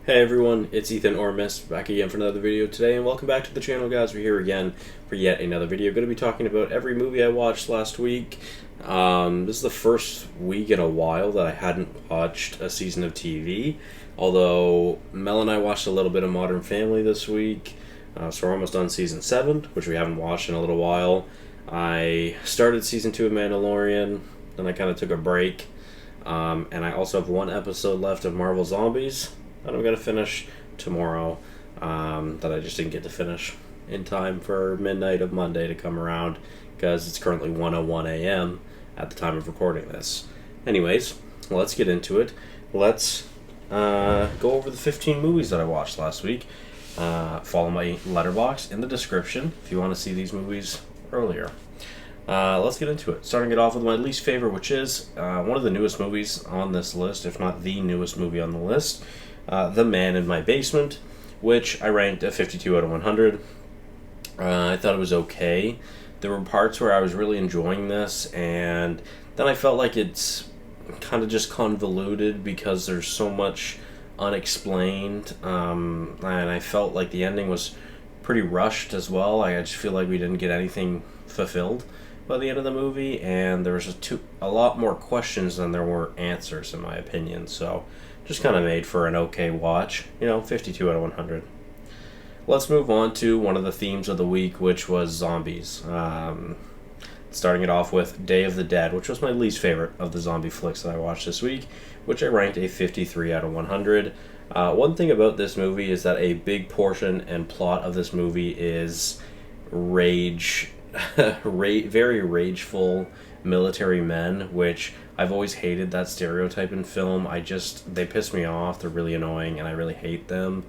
Hey everyone, it's Ethan or Miist back again for another video today, and welcome back to the channel, guys. We're here again for yet another video. Going to be talking about every movie I watched last week. This is the first week in a while that I hadn't watched a season of TV, although Mel and I watched a little bit of Modern Family this week, so we're almost on season 7, which we haven't watched in a little while. I started season 2 of Mandalorian, then I kind of took a break, and I also have one episode left of Marvel Zombies that I'm going to finish tomorrow, that I just didn't get to finish in time for midnight of Monday to come around, because it's currently 1:01 a.m. at the time of recording this. Anyways, let's get into it. Let's go over the 15 movies that I watched last week. Follow my letterbox in the description if you want to see these movies earlier. Let's get into it. Starting it off with my least favorite, which is one of the newest movies on this list, if not the newest movie on the list. The Man in My Basement, which I ranked a 52 out of 100. I thought it was okay. There were parts where I was really enjoying this, and then I felt like it's kind of just convoluted because there's so much unexplained, and I felt like the ending was pretty rushed as well. I just feel like we didn't get anything fulfilled by the end of the movie, and there was a lot more questions than there were answers, in my opinion. So just kind of made for an okay watch, 52 out of 100. Let's move on to one of the themes of the week, which was zombies. Starting it off with Day of the Dead, which was my least favorite of the zombie flicks that I watched this week, which I ranked a 53 out of 100. One thing about this movie is that a big portion and plot of this movie is rage, very rageful military men, which I've always hated that stereotype in film. They piss me off, they're really annoying, and I really hate them.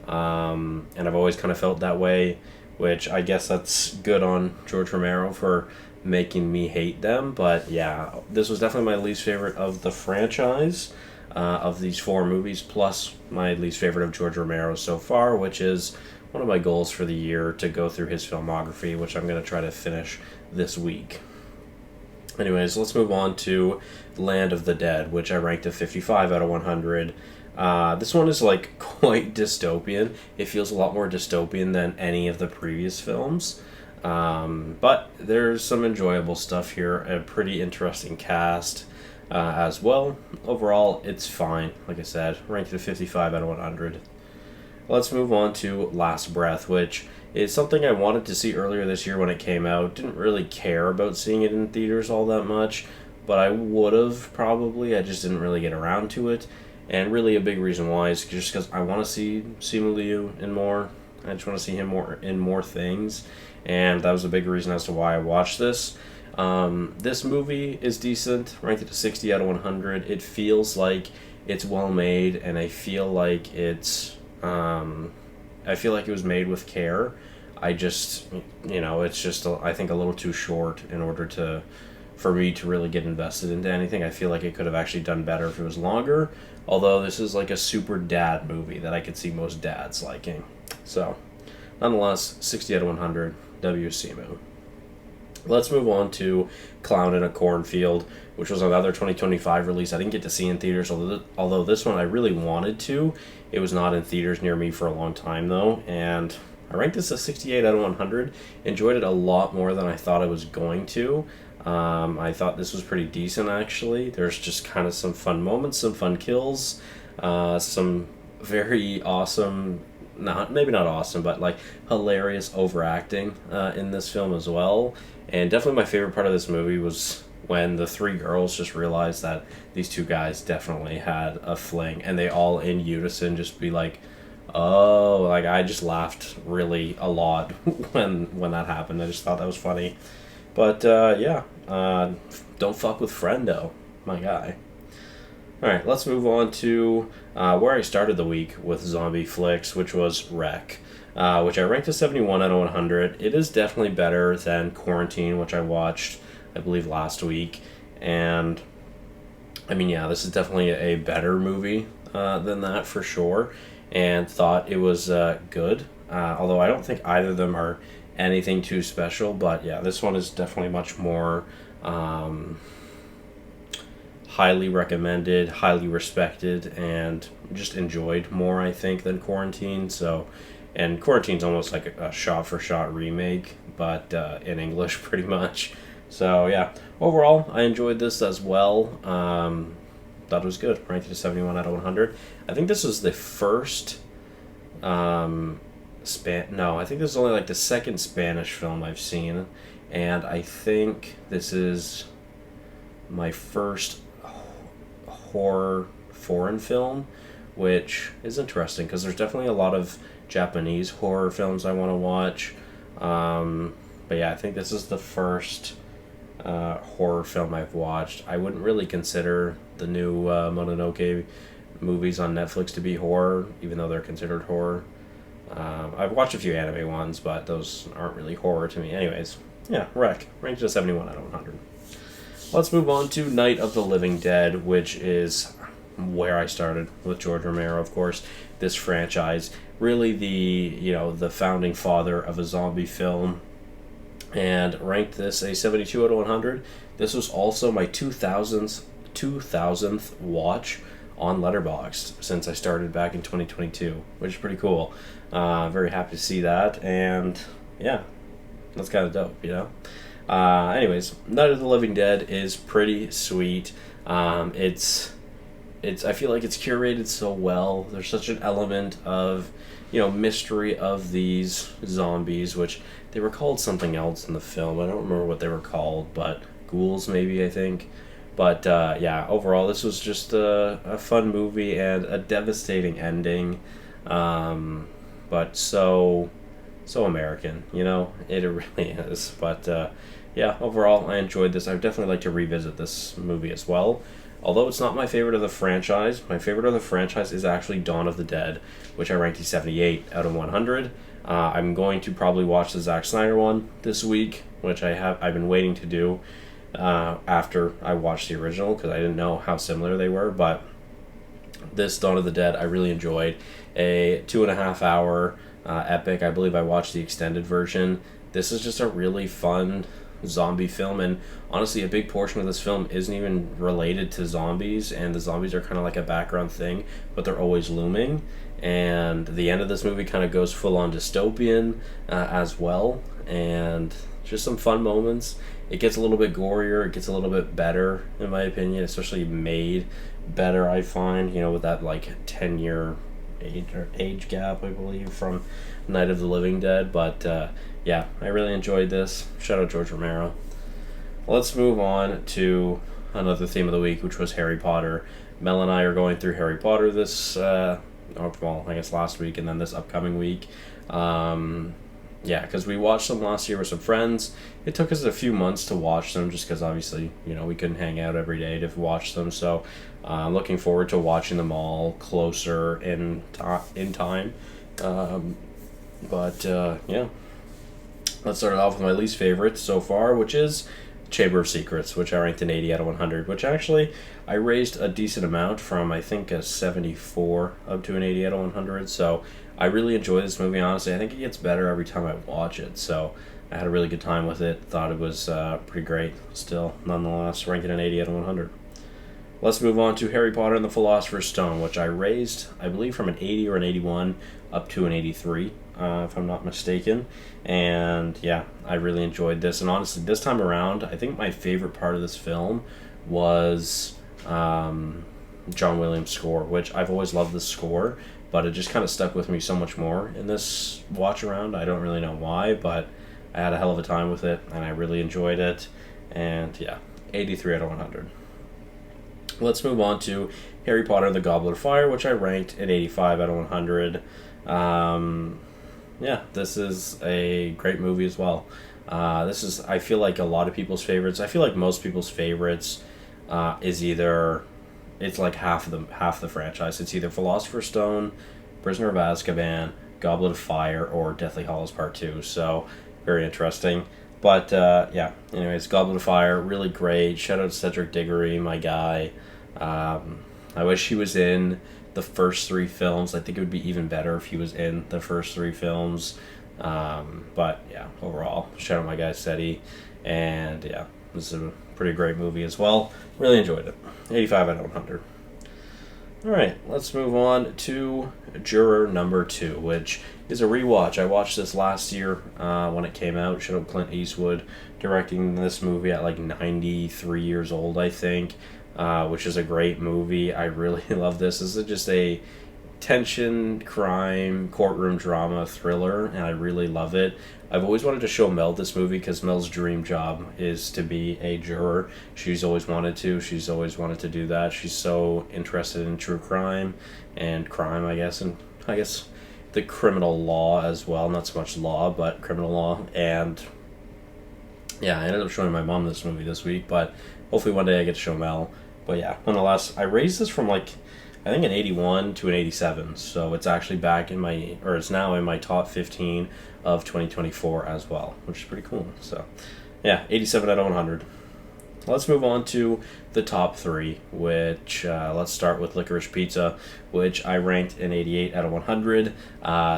And I've always kind of felt that way, which I guess that's good on George Romero for making me hate them. But yeah, this was definitely my least favorite of the franchise, of these 4 movies, plus my least favorite of George Romero so far, which is one of my goals for the year, to go through his filmography, which I'm going to try to finish this week. Anyways, let's move on to Land of the Dead, which I ranked a 55 out of 100. This one is quite dystopian. It feels a lot more dystopian than any of the previous films. But there's some enjoyable stuff here, a pretty interesting cast as well. Overall, it's fine. Like I said, ranked a 55 out of 100. Let's move on to Last Breath, which is something I wanted to see earlier this year when it came out. Didn't really care about seeing it in theaters all that much, but I would have probably. I just didn't really get around to it. And really a big reason why is just because I want to see Simu Liu in more. I just want to see him in more things. And that was a big reason as to why I watched this. This movie is decent, ranked at a 60 out of 100. It feels like it's well made, and I feel like it was made with care. I just, it's just, I think, a little too short in order for me to really get invested into anything. I feel like it could have actually done better if it was longer, although this is like a super dad movie that I could see most dads liking. So, nonetheless, 60 out of 100, WCMU. Let's move on to Clown in a Cornfield, which was another 2025 release I didn't get to see in theaters, although this one I really wanted to. It was not in theaters near me for a long time, though, and I ranked this a 68 out of 100. Enjoyed it a lot more than I thought I was going to. I thought this was pretty decent, actually. There's just kind of some fun moments, some fun kills, some very awesome, maybe not awesome, but hilarious overacting in this film as well. And definitely my favorite part of this movie was when the 3 girls just realized that these 2 guys definitely had a fling, and they all in unison just be like, oh, I just laughed really a lot when that happened. I just thought that was funny. But yeah, don't fuck with Friendo, my guy. Alright, let's move on to where I started the week with zombie flicks, which was Wreck, which I ranked a 71 out of 100. It is definitely better than Quarantine, which I watched, I believe, last week. And, I mean, yeah, this is definitely a better movie than that for sure. And thought it was good, although I don't think either of them are anything too special. But yeah, this one is definitely much more highly recommended, highly respected, and just enjoyed more, I think, than Quarantine. So, and Quarantine's almost like a shot-for-shot remake, but in English, pretty much. So, yeah, overall, I enjoyed this as well. Thought it was good. Ranked it a 71 out of 100. I think this was the first No, I think this is only like the second Spanish film I've seen, and I think this is my first horror foreign film, which is interesting because there's definitely a lot of Japanese horror films I want to watch. But yeah, I think this is the first horror film I've watched. I wouldn't really consider the new Mononoke movies on Netflix to be horror, even though they're considered horror. I've watched a few anime ones, but those aren't really horror to me. Anyways, yeah, ranked a 71 out of 100. Let's move on to Night of the Living Dead, which is where I started with George Romero, of course. This franchise, really the founding father of a zombie film, and ranked this a 72 out of 100. This was also my 2000th watch on Letterboxd since I started back in 2022, which is pretty cool. Very happy to see that, and yeah, that's kind of dope, Anyways, Night of the Living Dead is pretty sweet. It's I feel like it's curated so well. There's such an element of mystery of these zombies, which they were called something else in the film. I don't remember what they were called, but ghouls maybe, I think. But yeah, overall this was just a fun movie and a devastating ending, but so American, it really is. But yeah, overall I enjoyed this. I would definitely like to revisit this movie as well. Although it's not my favorite of the franchise, my favorite of the franchise is actually Dawn of the Dead, which I ranked a 78 out of 100. I'm going to probably watch the Zack Snyder one this week, which I've been waiting to do after I watched the original because I didn't know how similar they were. But this Dawn of the Dead I really enjoyed. A 2.5 hour epic. I believe I watched the extended version. This is just a really fun zombie film, and honestly a big portion of this film isn't even related to zombies, and the zombies are kind of like a background thing, but they're always looming. And the end of this movie kind of goes full on dystopian as well, and just some fun moments. It gets a little bit gorier, it gets a little bit better in my opinion, especially made better, I find, with that like 10-year age gap, I believe, from Night of the Living Dead. But yeah, I really enjoyed this. Shout out George Romero. Let's move on to another theme of the week, which was Harry Potter. Mel and I are going through Harry Potter this, I guess last week and then this upcoming week. Yeah, because we watched them last year with some friends. It took us a few months to watch them just because obviously, we couldn't hang out every day to watch them. So I'm looking forward to watching them all closer in time. But yeah, let's start off with my least favorite so far, which is Chamber of Secrets, which I ranked an 80 out of 100, which actually I raised a decent amount from, I think, a 74 up to an 80 out of 100. So I really enjoy this movie, honestly. I think it gets better every time I watch it. So I had a really good time with it. Thought it was pretty great still, nonetheless, ranking an 80 out of 100. Let's move on to Harry Potter and the Philosopher's Stone, which I raised, I believe, from an 80 or an 81 up to an 83, if I'm not mistaken. And yeah, I really enjoyed this. And honestly, this time around, I think my favorite part of this film was John Williams' score, which I've always loved the score, but it just kind of stuck with me so much more in this watch around. I don't really know why, but I had a hell of a time with it, and I really enjoyed it. And yeah, 83 out of 100. Let's move on to Harry Potter and the Goblet of Fire, which I ranked at 85 out of 100. Yeah, this is a great movie as well. This is, I feel like, a lot of people's favorites. I feel like most people's favorites is either, it's like half the franchise. It's either Philosopher's Stone, Prisoner of Azkaban, Goblet of Fire, or Deathly Hallows Part 2. So, very interesting. But, yeah, anyways, Goblet of Fire, really great. Shout out to Cedric Diggory, my guy. I wish he was in the first 3 films. I think it would be even better if he was in the first 3 films. But, yeah, overall, shout out my guy, Ceddy. And, yeah, this is a pretty great movie as well. Really enjoyed it. 85 out of 100. Alright, let's move on to Juror number 2, which is a rewatch. I watched this last year when it came out. Showed Clint Eastwood directing this movie at like 93 years old, I think, which is a great movie. I really love this. This is just a tension, crime, courtroom drama thriller, and I really love it. I've always wanted to show Mel this movie because Mel's dream job is to be a juror. She's always wanted to do that. She's so interested in true crime and crime, I guess, and I guess the criminal law as well. Not so much law, but criminal law. And yeah, I ended up showing my mom this movie this week, but hopefully one day I get to show Mel. But yeah, nonetheless, I raised this from like, I think an 81 to an 87, so it's actually back in my, or it's now in my top 15 of 2024 as well, which is pretty cool. So yeah, 87 out of 100. Let's move on to the top 3, which let's start with Licorice Pizza, which I ranked an 88 out of 100.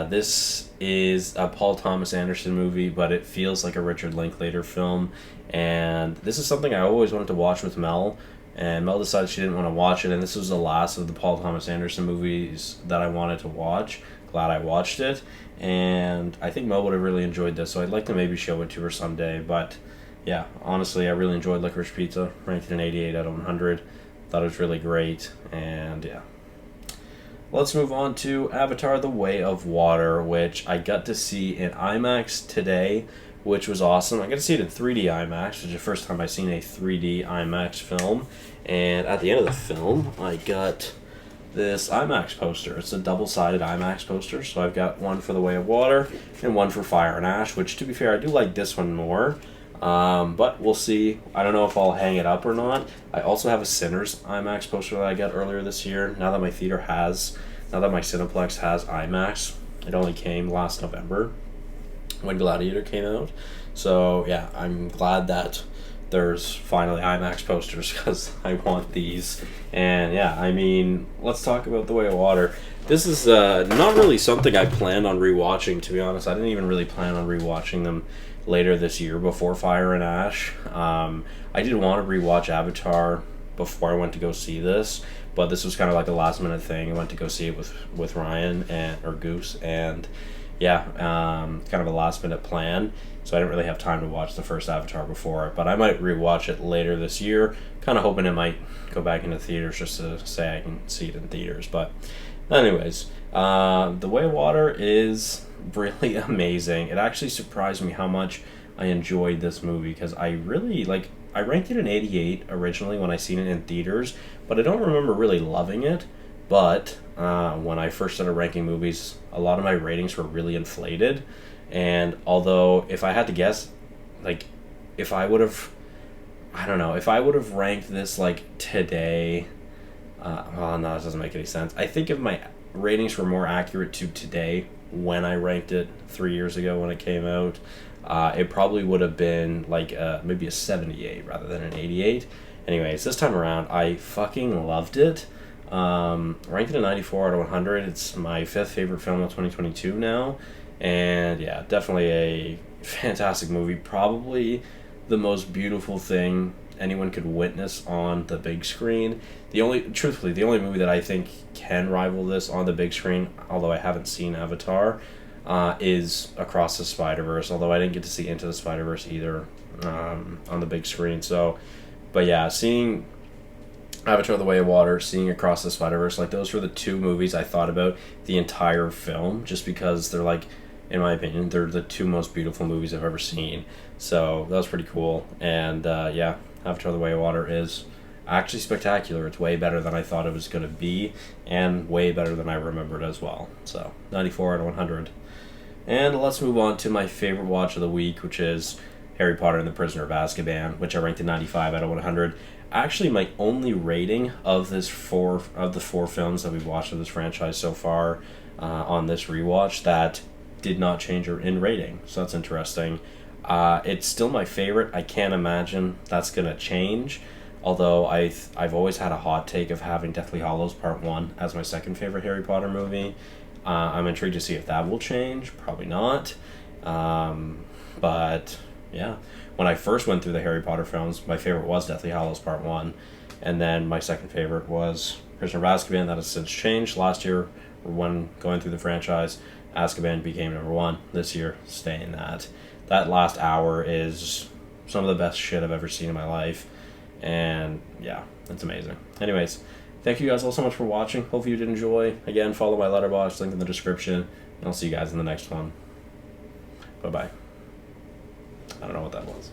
This is a Paul Thomas Anderson movie, but it feels like a Richard Linklater film, and this is something I always wanted to watch with Mel. And Mel decided she didn't want to watch it, and this was the last of the Paul Thomas Anderson movies that I wanted to watch. Glad I watched it, and I think Mel would have really enjoyed this, so I'd like to maybe show it to her someday. But yeah, honestly, I really enjoyed Licorice Pizza. Ranked it an 88 out of 100. Thought it was really great, and yeah. Let's move on to Avatar: The Way of Water, which I got to see in IMAX today, which was awesome. I got to see it in 3D IMAX, which is the first time I've seen a 3D IMAX film. And at the end of the film, I got this IMAX poster. It's a double-sided IMAX poster, so I've got one for The Way of Water and one for Fire and Ash, which, to be fair, I do like this one more. But we'll see. I don't know if I'll hang it up or not. I also have a Sinners IMAX poster that I got earlier this year. Now that my Cineplex has IMAX, it only came last November when Gladiator came out. So yeah, I'm glad that there's finally IMAX posters because I want these. And yeah, I mean, let's talk about The Way of Water. This is not really something I planned on rewatching, to be honest. I didn't even really plan on rewatching them later this year before Fire and Ash. I did want to rewatch Avatar before I went to go see this, but this was kind of like a last minute thing. I went to go see it with Ryan or Goose, and yeah, kind of a last minute plan, so I didn't really have time to watch the first Avatar before it, but I might rewatch it later this year, kind of hoping it might go back into theaters just to say I can see it in theaters. But anyways, The Way of Water is really amazing. It actually surprised me how much I enjoyed this movie, because I really, I ranked it an 88 originally when I seen it in theaters, but I don't remember really loving it. But when I first started ranking movies, a lot of my ratings were really inflated. And although, if I had to guess, if I would have ranked this today, well, no, that doesn't make any sense. I think if my ratings were more accurate to today, when I ranked it 3 years ago when it came out, it probably would have been maybe a 78 rather than an 88. Anyways, this time around, I fucking loved it. Ranked it a 94 out of 100. It's my 5th favorite film of 2022 now. And yeah, definitely a fantastic movie. Probably the most beautiful thing anyone could witness on the big screen. Truthfully, the only movie that I think can rival this on the big screen, although I haven't seen Avatar, is Across the Spider-Verse, although I didn't get to see Into the Spider-Verse either on the big screen. So, but yeah, seeing Avatar: The Way of Water, seeing Across the Spider-Verse, those were the two movies I thought about the entire film, just because they're in my opinion, they're the two most beautiful movies I've ever seen. So that was pretty cool. And yeah, Avatar: The Way of Water is actually spectacular. It's way better than I thought it was going to be, and way better than I remembered as well. So 94 out of 100. And let's move on to my favorite watch of the week, which is Harry Potter and the Prisoner of Azkaban, which I ranked at 95 out of 100. Actually, my only rating of the four films that we've watched of this franchise so far on this rewatch that did not change in rating. So that's interesting. It's still my favorite. I can't imagine that's gonna change. Although I've always had a hot take of having Deathly Hallows Part 1 as my second favorite Harry Potter movie. I'm intrigued to see if that will change. Probably not. But Yeah. When I first went through the Harry Potter films, my favorite was Deathly Hallows Part 1. And then my second favorite was Prisoner of Azkaban. That has since changed. Last year, when going through the franchise, Azkaban became number 1. This year, staying that. That last hour is some of the best shit I've ever seen in my life. And yeah, it's amazing. Anyways, thank you guys all so much for watching. Hopefully you did enjoy. Again, follow my letterboxd, link in the description. And I'll see you guys in the next one. Bye-bye. I don't know what that was.